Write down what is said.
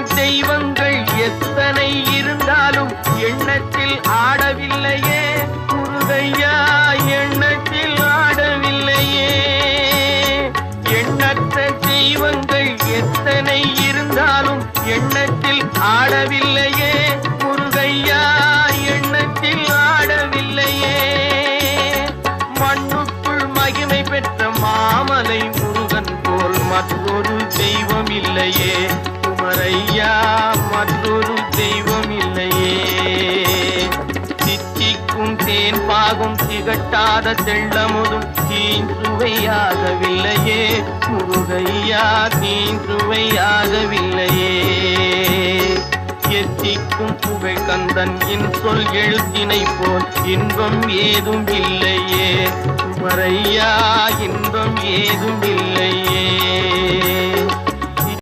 தெய்வங்கள் எத்தனை இருந்தாலும் எண்ணத்தில் ஆடவில்லையே முருகையா, எண்ணத்தில் ஆடவில்லையே. எண்ணற்ற தெய்வங்கள் எத்தனை இருந்தாலும் எண்ணத்தில் ஆடவில்லையே முருகையா, எண்ணத்தில் ஆடவில்லையே. மண்ணுக்குள் மகிமை பெற்ற மாமலை முருகன் போல் மற்றொரு தெய்வம் இல்லையே குமரையா, மற்றொரு தெய்வம் இல்லையே. தித்திக்கும் தேன் பாகும் திகட்டாத தெள்ளமுதும் தீஞ்சுவையாகவில்லையே முருகையா, தீஞ்சுவையாகவில்லையே. எத்திக்கும் புகை கந்தன் சொல் எழுத்தினை போல் இன்பம் ஏதும் இல்லையே குமரையா, இன்பம் ஏதும் இல்லையே.